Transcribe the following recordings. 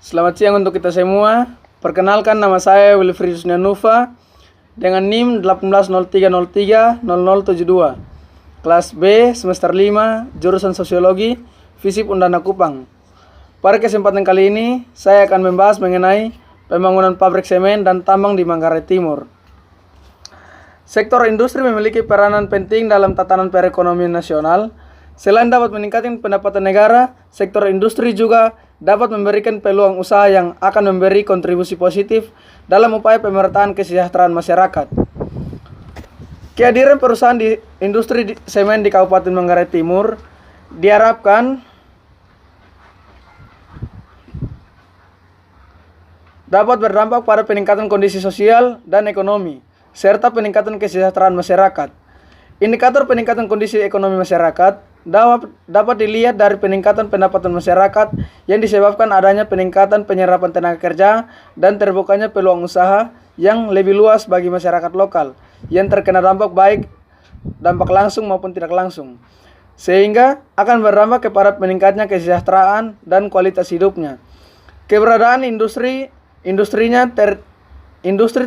Selamat siang untuk kita semua. Perkenalkan, nama saya Wilfriedus Nanufa dengan NIM 1803030072. Kelas B, semester 5, jurusan Sosiologi, FISIP Undana Kupang. Pada kesempatan kali ini, saya akan membahas mengenai pembangunan pabrik semen dan tambang di Manggarai Timur. Sektor industri memiliki peranan penting dalam tatanan perekonomian nasional. Selain dapat meningkatkan pendapatan negara, sektor industri juga dapat memberikan peluang usaha yang akan memberi kontribusi positif dalam upaya pemerataan kesejahteraan masyarakat. Kehadiran perusahaan di industri semen di Kabupaten Manggarai Timur diharapkan dapat berdampak pada peningkatan kondisi sosial dan ekonomi, serta peningkatan kesejahteraan masyarakat. Indikator peningkatan kondisi ekonomi masyarakat dapat dilihat dari peningkatan pendapatan masyarakat yang disebabkan adanya peningkatan penyerapan tenaga kerja dan terbukanya peluang usaha yang lebih luas bagi masyarakat lokal yang terkena dampak baik dampak langsung maupun tidak langsung, sehingga akan berdampak kepada meningkatnya kesejahteraan dan kualitas hidupnya. Keberadaan industri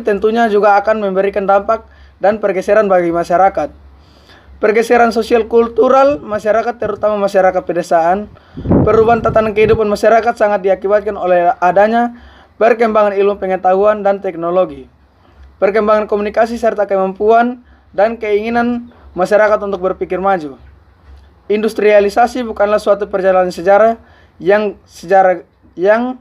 tentunya juga akan memberikan dampak dan pergeseran bagi masyarakat. Pergeseran sosial kultural masyarakat, terutama masyarakat pedesaan. Perubahan tatanan kehidupan masyarakat sangat diakibatkan oleh adanya perkembangan ilmu pengetahuan dan teknologi, perkembangan komunikasi serta kemampuan dan keinginan masyarakat untuk berpikir maju. Industrialisasi bukanlah suatu perjalanan sejarah yang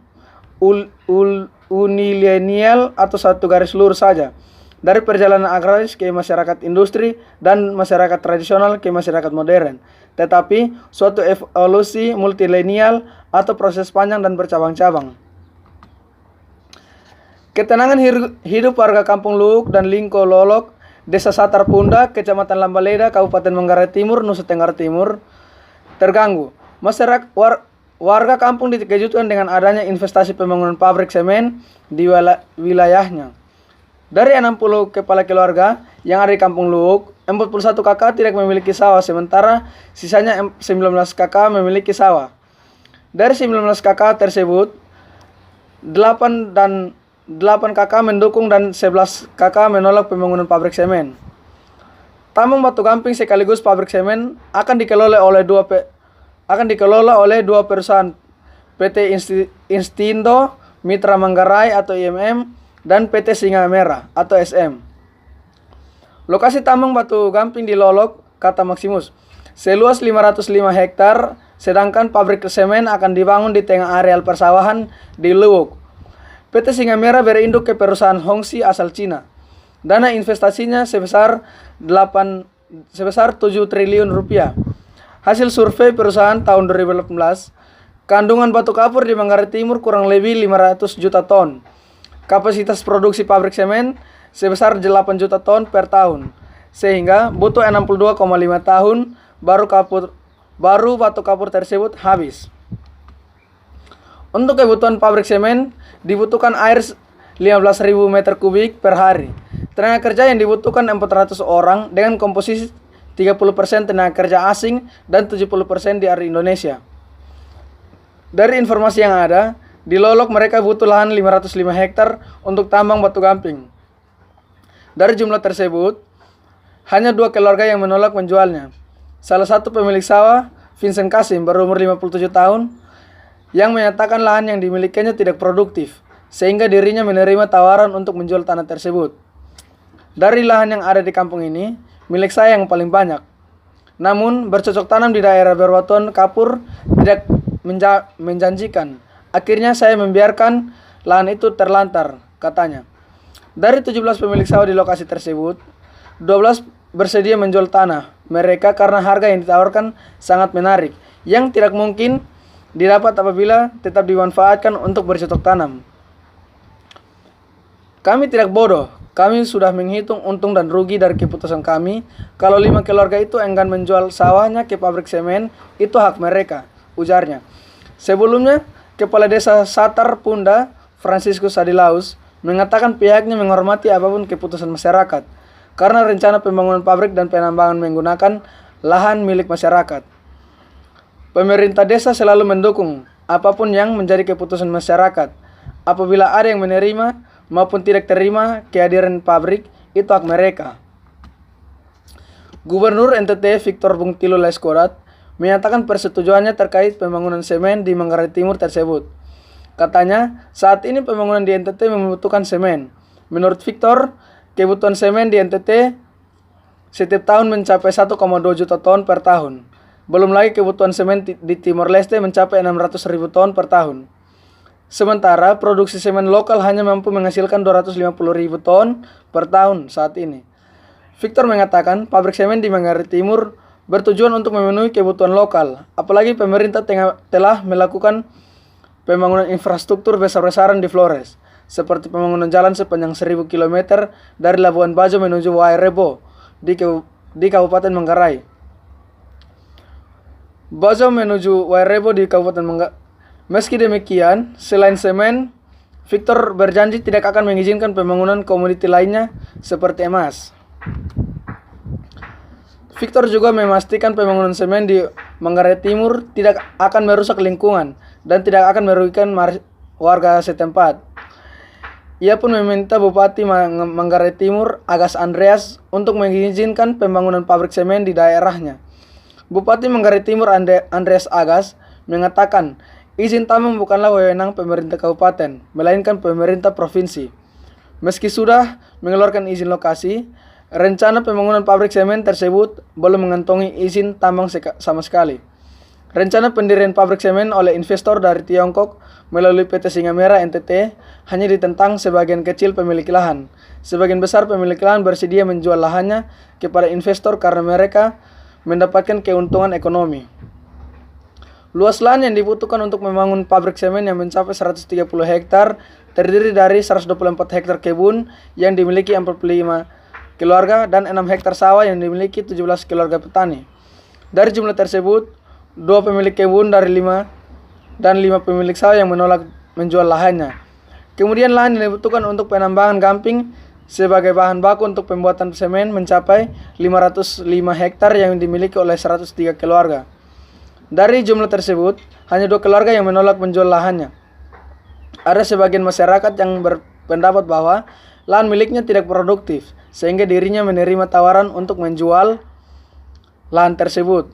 unilineal atau satu garis lurus saja, dari perjalanan agraris ke masyarakat industri dan masyarakat tradisional ke masyarakat modern, tetapi suatu evolusi multilenial atau proses panjang dan bercabang-cabang. Ketenangan hidup warga Kampung Luhuk dan Lingko Lolok, Desa Satar Punda, Kecamatan Lambaleda, Kabupaten Manggarai Timur, Nusa Tenggara Timur, terganggu. Warga kampung dikejutkan dengan adanya investasi pembangunan pabrik semen di wilayahnya. Dari 60 kepala keluarga yang ada di Kampung Luhuk, 41 kakak tidak memiliki sawah, sementara sisanya 19 kakak memiliki sawah. Dari 19 kakak tersebut, 8 kakak mendukung dan 11 kakak menolak pembangunan pabrik semen. Tambang batu gamping sekaligus pabrik semen akan dikelola oleh dua perusahaan, PT Instindo Mitra Manggarai atau IMM dan PT Singa Merah atau SM. Lokasi tambang batu gamping di Lolok, kata Maximus, seluas 505 hektar, sedangkan pabrik semen akan dibangun di tengah areal persawahan di Luhuk. PT Singa Merah berinduk ke perusahaan Hongxi asal Cina. Dana investasinya sebesar 7 triliun rupiah. Hasil survei perusahaan tahun 2018, kandungan batu kapur di Manggarai Timur kurang lebih 500 juta ton. Kapasitas produksi pabrik semen sebesar 8 juta ton per tahun, sehingga butuh 62,5 tahun baru batu kapur tersebut habis. Untuk kebutuhan pabrik semen dibutuhkan air 15.000 meter kubik per hari. Tenaga kerja yang dibutuhkan 400 orang dengan komposisi 30% tenaga kerja asing dan 70% dari Indonesia. Dari informasi yang ada, di Lolok mereka butuh lahan 505 hektar untuk tambang batu gamping. Dari jumlah tersebut, hanya 2 keluarga yang menolak menjualnya. Salah satu pemilik sawah, Vincent Kasim, berumur 57 tahun, yang menyatakan lahan yang dimilikinya tidak produktif, sehingga dirinya menerima tawaran untuk menjual tanah tersebut. Dari lahan yang ada di kampung ini, milik saya yang paling banyak. Namun, bercocok tanam di daerah berbatuan kapur tidak menjanjikan. Akhirnya saya membiarkan lahan itu terlantar, katanya. Dari 17 pemilik sawah di lokasi tersebut, 12 bersedia menjual tanah mereka karena harga yang ditawarkan sangat menarik, yang tidak mungkin didapat apabila tetap dimanfaatkan untuk bercocok tanam. Kami tidak bodoh, kami sudah menghitung untung dan rugi dari keputusan kami. Kalau 5 keluarga itu enggan menjual sawahnya ke pabrik semen, itu hak mereka, ujarnya. Sebelumnya, Kepala Desa Satar Punda, Franciscus Sadilaus, mengatakan pihaknya menghormati apapun keputusan masyarakat, karena rencana pembangunan pabrik dan penambangan menggunakan lahan milik masyarakat. Pemerintah desa selalu mendukung apapun yang menjadi keputusan masyarakat. Apabila ada yang menerima maupun tidak terima kehadiran pabrik, itu hak mereka. Gubernur NTT Victor Bungtilo Laiskodat menyatakan persetujuannya terkait pembangunan semen di Manggarai Timur tersebut. Katanya, saat ini pembangunan di NTT membutuhkan semen. Menurut Victor, kebutuhan semen di NTT setiap tahun mencapai 1,2 juta ton per tahun. Belum lagi kebutuhan semen di Timor Leste mencapai 600.000 ton per tahun. Sementara produksi semen lokal hanya mampu menghasilkan 250.000 ton per tahun saat ini. Victor mengatakan pabrik semen di Manggarai Timur bertujuan untuk memenuhi kebutuhan lokal. Apalagi pemerintah telah melakukan pembangunan infrastruktur besar-besaran di Flores, seperti pembangunan jalan sepanjang 1.000 km dari Labuan Bajo menuju Wairebo di Kabupaten Manggarai. Bajo menuju Wairebo di Kabupaten Manggarai. Meski demikian, selain semen, Victor berjanji tidak akan mengizinkan pembangunan komoditi lainnya seperti emas. Victor juga memastikan pembangunan semen di Manggarai Timur tidak akan merusak lingkungan dan tidak akan merugikan warga setempat. Ia pun meminta Bupati Manggarai Timur, Agas Andreas, untuk mengizinkan pembangunan pabrik semen di daerahnya. Bupati Manggarai Timur Andreas Agas mengatakan, izin tambang bukanlah wewenang pemerintah kabupaten, melainkan pemerintah provinsi. Meski sudah mengeluarkan izin lokasi, rencana pembangunan pabrik semen tersebut belum mengantongi izin tambang sama sekali. Rencana pendirian pabrik semen oleh investor dari Tiongkok melalui PT Singa Merah NTT hanya ditentang sebagian kecil pemilik lahan. Sebagian besar pemilik lahan bersedia menjual lahannya kepada investor karena mereka mendapatkan keuntungan ekonomi. Luas lahan yang dibutuhkan untuk membangun pabrik semen yang mencapai 130 hektar terdiri dari 124 hektar kebun yang dimiliki 45 keluarga dan 6 hektar sawah yang dimiliki 17 keluarga petani. Dari jumlah tersebut, 2 pemilik kebun dari 5 pemilik sawah yang menolak menjual lahannya. Kemudian lahan yang dibutuhkan untuk penambangan gamping sebagai bahan baku untuk pembuatan semen mencapai 505 hektar yang dimiliki oleh 103 keluarga. Dari jumlah tersebut, hanya 2 keluarga yang menolak menjual lahannya. Ada sebagian masyarakat yang berpendapat bahwa lahan miliknya tidak produktif, sehingga dirinya menerima tawaran untuk menjual lahan tersebut.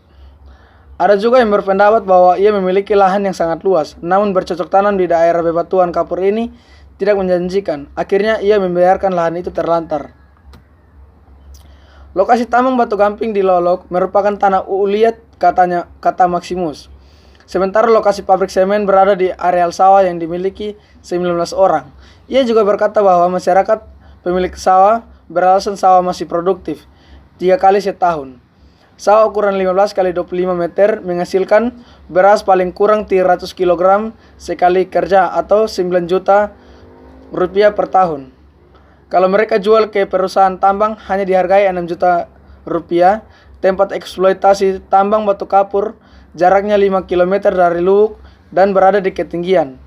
Ada juga yang berpendapat bahwa ia memiliki lahan yang sangat luas, namun bercocok tanam di daerah bebatuan kapur ini tidak menjanjikan. Akhirnya ia membiarkan lahan itu terlantar. Lokasi tambang batu gamping di Lolok merupakan tanah uliat kata Maximus. Sementara lokasi pabrik semen berada di areal sawah yang dimiliki 19 orang. Ia juga berkata bahwa masyarakat pemilik sawah beralasan sawah masih produktif 3 kali setahun. Sawah ukuran 15 kali 25 meter menghasilkan beras paling kurang 300 kg sekali kerja atau 9 juta rupiah per tahun. Kalau mereka jual ke perusahaan tambang hanya dihargai 6 juta rupiah. Tempat eksploitasi tambang batu kapur jaraknya 5 km dari Luwuk dan berada di ketinggian.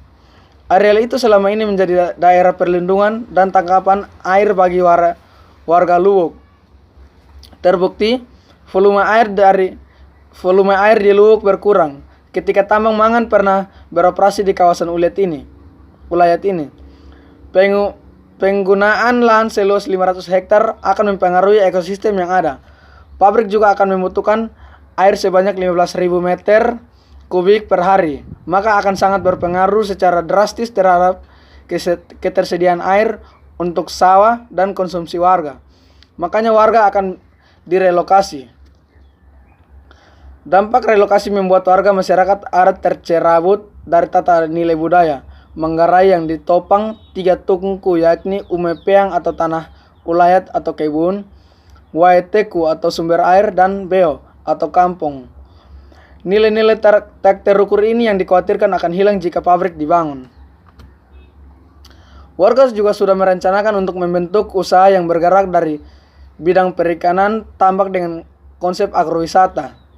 Areal itu selama ini menjadi daerah perlindungan dan tangkapan air bagi warga Luwuk. Terbukti, volume air di Luwuk berkurang ketika tambang mangan pernah beroperasi di kawasan ulayat ini. Penggunaan lahan seluas 500 hektar akan mempengaruhi ekosistem yang ada. Pabrik juga akan membutuhkan air sebanyak 15.000 meter kubik per hari, maka akan sangat berpengaruh secara drastis terhadap ketersediaan air untuk sawah dan konsumsi warga. Makanya warga akan direlokasi. Dampak relokasi membuat warga masyarakat adat tercerabut dari tata nilai budaya Manggarai yang ditopang 3 tungku, yakni umepeang atau tanah ulayat atau kebun, waeteku atau sumber air, dan beo atau kampung. Nilai-nilai tak terukur ini yang dikhawatirkan akan hilang jika pabrik dibangun. Warga juga sudah merencanakan untuk membentuk usaha yang bergerak dari bidang perikanan tambak dengan konsep agrowisata.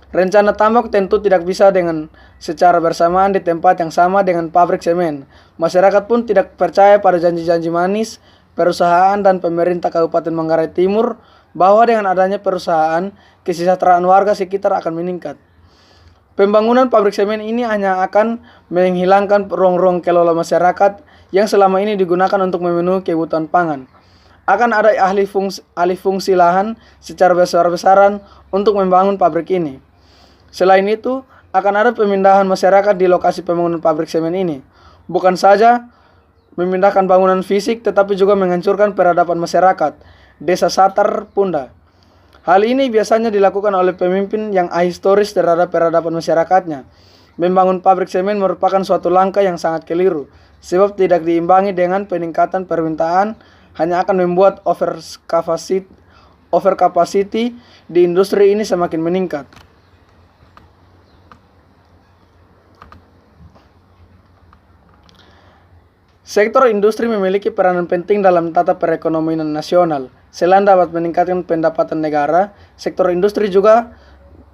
Rencana tambak tentu tidak bisa dengan secara bersamaan di tempat yang sama dengan pabrik semen. Masyarakat pun tidak percaya pada janji-janji manis perusahaan dan pemerintah Kabupaten Manggarai Timur bahwa dengan adanya perusahaan, kesejahteraan warga sekitar akan meningkat. Pembangunan pabrik semen ini hanya akan menghilangkan ruang-ruang kelola masyarakat yang selama ini digunakan untuk memenuhi kebutuhan pangan. Akan ada alih fungsi lahan secara besar-besaran untuk membangun pabrik ini. Selain itu, akan ada pemindahan masyarakat di lokasi pembangunan pabrik semen ini. Bukan saja memindahkan bangunan fisik, tetapi juga menghancurkan peradaban masyarakat, Desa Satar Punda. Hal ini biasanya dilakukan oleh pemimpin yang ahistoris terhadap peradaban masyarakatnya. Membangun pabrik semen merupakan suatu langkah yang sangat keliru, sebab tidak diimbangi dengan peningkatan permintaan, hanya akan membuat overcapacity di industri ini semakin meningkat. Sektor industri memiliki peranan penting dalam tata perekonomian nasional. Selain dapat meningkatkan pendapatan negara, sektor industri juga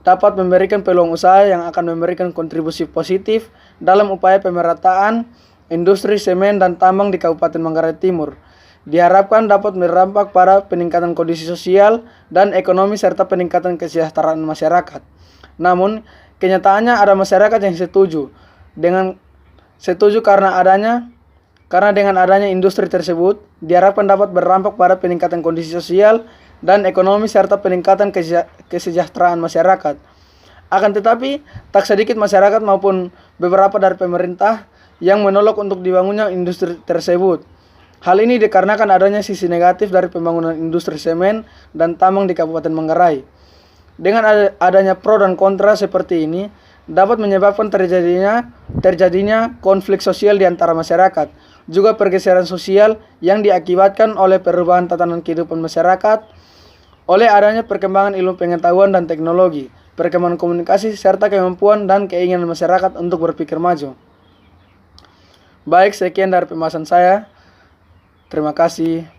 dapat memberikan peluang usaha yang akan memberikan kontribusi positif dalam upaya pemerataan industri semen dan tambang di Kabupaten Manggarai Timur. Diharapkan dapat berdampak pada peningkatan kondisi sosial dan ekonomi serta peningkatan kesejahteraan masyarakat. Namun, kenyataannya ada masyarakat yang setuju karena dengan adanya industri tersebut, diharapkan dapat berdampak pada peningkatan kondisi sosial dan ekonomi serta peningkatan kesejahteraan masyarakat. Akan tetapi, tak sedikit masyarakat maupun beberapa dari pemerintah yang menolak untuk dibangunnya industri tersebut. Hal ini dikarenakan adanya sisi negatif dari pembangunan industri semen dan tambang di Kabupaten Manggarai. Dengan adanya pro dan kontra seperti ini, dapat menyebabkan terjadinya konflik sosial di antara masyarakat, juga pergeseran sosial yang diakibatkan oleh perubahan tatanan kehidupan masyarakat, oleh adanya perkembangan ilmu pengetahuan dan teknologi, perkembangan komunikasi, serta kemampuan dan keinginan masyarakat untuk berpikir maju. Baik, sekian dari pembahasan saya. Terima kasih.